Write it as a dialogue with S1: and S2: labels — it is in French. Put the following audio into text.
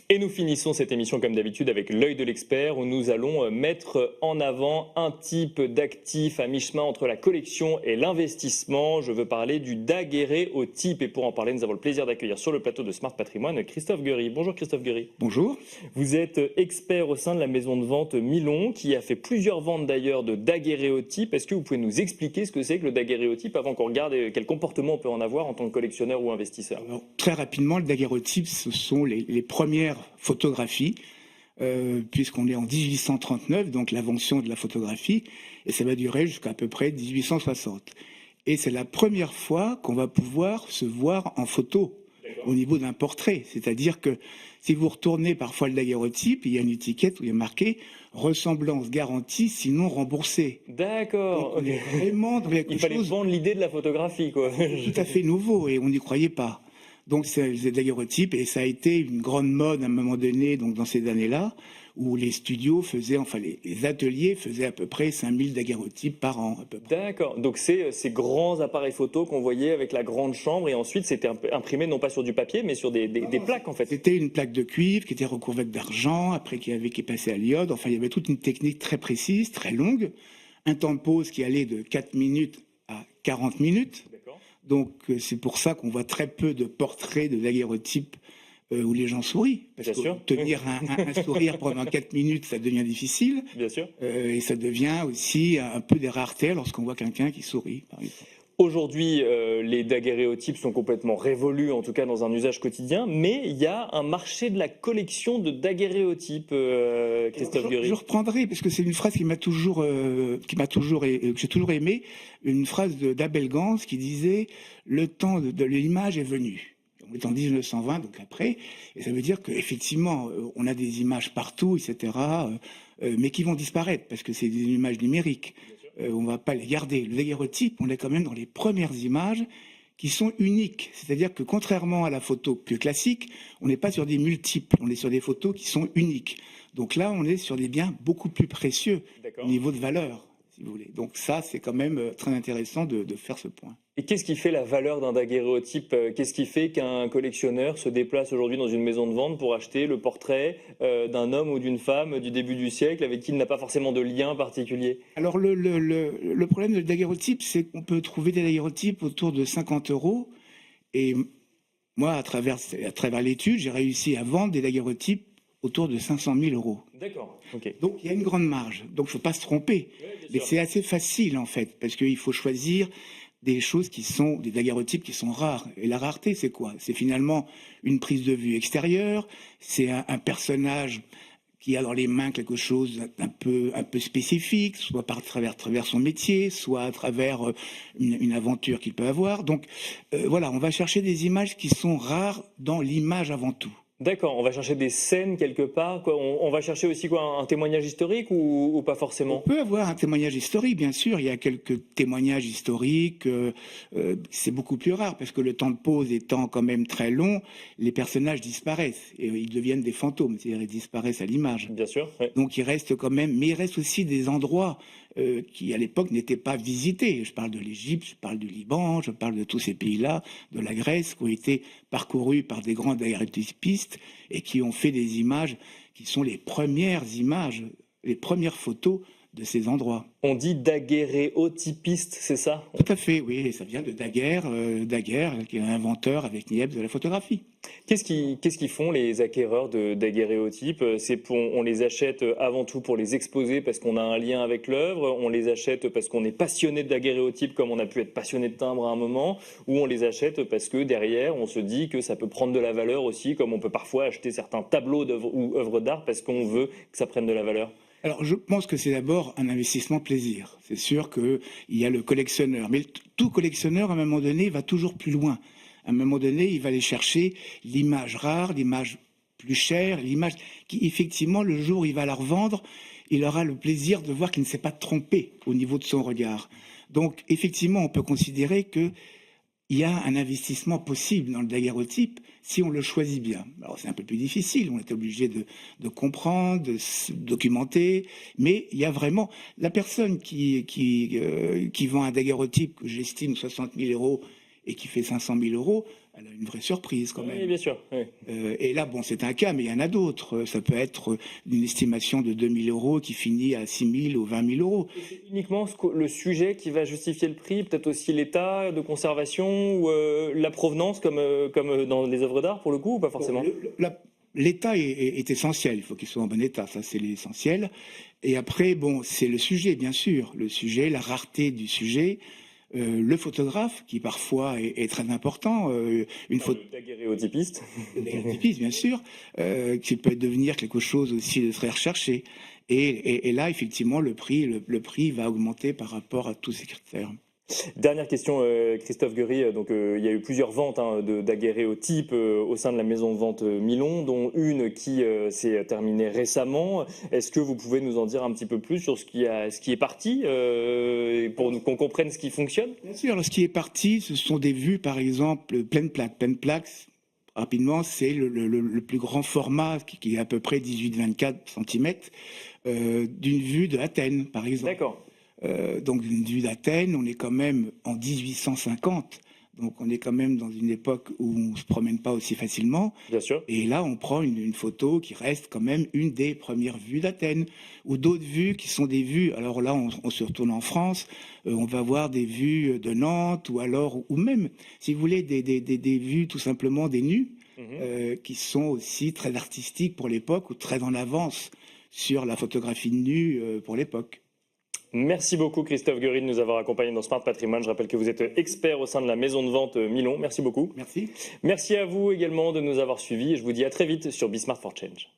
S1: Et nous finissons cette émission comme d'habitude avec l'œil de l'expert où nous allons mettre en avant un type d'actif à mi-chemin entre la collection et l'investissement. Je veux parler du daguerréotype et pour en parler, nous avons le plaisir d'accueillir sur le plateau de Smart Patrimoine Christophe Guery. Bonjour Christophe Guery.
S2: Bonjour.
S1: Vous êtes expert au sein de la maison de vente Milon qui a fait plusieurs ventes d'ailleurs de daguerréotypes. Est-ce que vous pouvez nous expliquer ce que c'est que le daguerréotype avant qu'on regarde quel comportement on peut en avoir en tant que collectionneur ou investisseur?
S2: Alors, très rapidement, le daguerréotype, ce sont les premières photographies, puisqu'on est en 1839, donc l'invention de la photographie, et ça va durer jusqu'à peu près 1860. Et c'est la première fois qu'on va pouvoir se voir en photo au niveau d'un portrait. C'est-à-dire que si vous retournez parfois le daguerréotype, il y a une étiquette où il y a marqué « ressemblance garantie, sinon remboursée ».
S1: D'accord.
S2: On est vraiment dans quelque
S1: Il fallait
S2: chose
S1: vendre l'idée de la photographie, quoi.
S2: tout à fait nouveau et on n'y croyait pas. Donc c'est le daguerréotype et ça a été une grande mode à un moment donné, donc dans ces années-là, où les studios faisaient, enfin les ateliers faisaient à peu près 5000 daguerréotypes par an. À peu près.
S1: D'accord. Donc c'est ces grands appareils photo qu'on voyait avec la grande chambre et ensuite c'était imprimé non pas sur du papier mais sur des plaques en fait.
S2: C'était une plaque de cuivre qui était recouverte d'argent, après qui est passée à l'iode. Enfin, il y avait toute une technique très précise, très longue. Un temps de pause qui allait de 4 minutes à 40 minutes. Donc c'est pour ça qu'on voit très peu de portraits de daguerréotypes où les gens sourient. Parce
S1: Bien
S2: que
S1: sûr.
S2: tenir un sourire pendant 4 minutes, ça devient difficile.
S1: Bien sûr.
S2: Et ça devient aussi un peu des raretés lorsqu'on voit quelqu'un qui sourit, par exemple.
S1: Aujourd'hui, les daguerréotypes sont complètement révolus, en tout cas dans un usage quotidien, mais il y a un marché de la collection de daguerréotypes, Christophe Guery.
S2: Je reprendrai, parce que c'est une phrase que j'ai toujours aimé, une phrase d'Abel Gance qui disait « Le temps de l'image est venu ». On est en 1920, donc après, et ça veut dire qu'effectivement, on a des images partout, etc., mais qui vont disparaître, parce que c'est des images numériques. On ne va pas les garder. Le daguerréotype, on est quand même dans les premières images qui sont uniques. C'est-à-dire que contrairement à la photo plus classique, on n'est pas sur des multiples, on est sur des photos qui sont uniques. Donc là, on est sur des biens beaucoup plus précieux au niveau de valeur, si vous voulez. Donc ça, c'est quand même très intéressant de faire ce point.
S1: Et qu'est-ce qui fait la valeur d'un daguerréotype? Qu'est-ce qui fait qu'un collectionneur se déplace aujourd'hui dans une maison de vente pour acheter le portrait d'un homme ou d'une femme du début du siècle avec qui il n'a pas forcément de lien particulier?
S2: Alors le problème de daguerréotype, c'est qu'on peut trouver des daguerréotypes autour de 50 €. Et moi, à travers l'étude, j'ai réussi à vendre des daguerréotypes autour de 500 000 €.
S1: D'accord. Okay.
S2: Donc il y a une grande marge. Donc il ne faut pas se tromper. Mais c'est assez facile en fait, parce qu'il faut choisir des choses qui sont des daguerréotypes qui sont rares. Et la rareté, c'est quoi? C'est finalement une prise de vue extérieure, c'est un personnage qui a dans les mains quelque chose un peu spécifique, soit par travers son métier, soit à travers une aventure qu'il peut avoir. Donc voilà, on va chercher des images qui sont rares dans l'image avant tout.
S1: D'accord, on va chercher des scènes quelque part, quoi. On va chercher aussi quoi, un témoignage historique ou pas forcément?
S2: On peut avoir un témoignage historique, bien sûr. Il y a quelques témoignages historiques. C'est beaucoup plus rare parce que le temps de pause étant quand même très long, les personnages disparaissent et ils deviennent des fantômes, c'est-à-dire ils disparaissent à l'image.
S1: Bien sûr. Ouais.
S2: Donc il reste quand même, mais il reste aussi des endroits qui à l'époque n'étaient pas visités. Je parle de l'Égypte, je parle du Liban, je parle de tous ces pays-là, de la Grèce, qui ont été parcourus par des grands daguerréotypistes et qui ont fait des images qui sont les premières images, les premières photos de ces endroits.
S1: On dit daguerréotypiste, c'est ça?
S2: Tout à fait, oui, et ça vient de Daguerre, qui est un inventeur avec Niepce de la photographie.
S1: Qu'est-ce qu'ils font les acquéreurs de daguerréotypes? On les achète avant tout pour les exposer parce qu'on a un lien avec l'œuvre, on les achète parce qu'on est passionné de daguerréotypes comme on a pu être passionné de timbre à un moment, ou on les achète parce que derrière on se dit que ça peut prendre de la valeur aussi, comme on peut parfois acheter certains tableaux ou œuvres d'art parce qu'on veut que ça prenne de la valeur?
S2: Alors, je pense que c'est d'abord un investissement plaisir. C'est sûr qu'il y a le collectionneur, mais tout collectionneur, à un moment donné, va toujours plus loin. À un moment donné, il va aller chercher l'image rare, l'image plus chère, l'image qui, effectivement, le jour où il va la revendre, il aura le plaisir de voir qu'il ne s'est pas trompé au niveau de son regard. Donc, effectivement, on peut considérer que il y a un investissement possible dans le daguerréotype si on le choisit bien. Alors c'est un peu plus difficile, on est obligé de comprendre, de documenter, mais il y a vraiment la personne qui vend un daguerréotype que j'estime 60 000 € et qui fait 500 000 euros, elle a une vraie surprise quand même.
S1: Oui, bien sûr. Oui.
S2: Et là, bon, c'est un cas, mais il y en a d'autres. Ça peut être une estimation de 2 000 euros qui finit à 6 000 ou 20 000 euros.
S1: Et c'est uniquement le sujet qui va justifier le prix, peut-être aussi l'état de conservation ou la provenance, comme dans les œuvres d'art, pour le coup, ou pas forcément?
S2: Bon, l'état est essentiel, il faut qu'il soit en bon état, ça c'est l'essentiel. Et après, bon, c'est le sujet, bien sûr, le sujet, la rareté du sujet. Le photographe, qui parfois est très important, une photo
S1: Daguerréotypiste.
S2: négativiste, bien sûr, qui peut devenir quelque chose aussi de très recherché. Et là, effectivement, le prix va augmenter par rapport à tous ces critères.
S1: Dernière question, Christophe Guéry. Donc, il y a eu plusieurs ventes de daguerréotypes au sein de la maison de vente Milon, dont une qui s'est terminée récemment. Est-ce que vous pouvez nous en dire un petit peu plus sur ce qui est parti, pour qu'on comprenne ce qui fonctionne?
S2: Bien sûr, alors, ce qui est parti, ce sont des vues, par exemple, pleine plaque. Pleine plaque, rapidement, c'est le plus grand format, qui est à peu près 18-24 cm, d'une vue de Athènes, par exemple.
S1: D'accord.
S2: Donc d'une vue d'Athènes, on est quand même en 1850, donc on est quand même dans une époque où on ne se promène pas aussi facilement.
S1: Bien sûr.
S2: Et là, on prend une photo qui reste quand même une des premières vues d'Athènes, ou d'autres vues qui sont des vues. Alors là, on se retourne en France, on va voir des vues de Nantes, ou même, si vous voulez, des vues tout simplement des nus, qui sont aussi très artistiques pour l'époque, ou très en avance sur la photographie de nu pour l'époque.
S1: Merci beaucoup Christophe Guéry de nous avoir accompagnés dans Smart Patrimoine. Je rappelle que vous êtes expert au sein de la maison de vente Milon. Merci beaucoup.
S2: Merci.
S1: Merci à vous également de nous avoir suivis et je vous dis à très vite sur Be Smart for Change.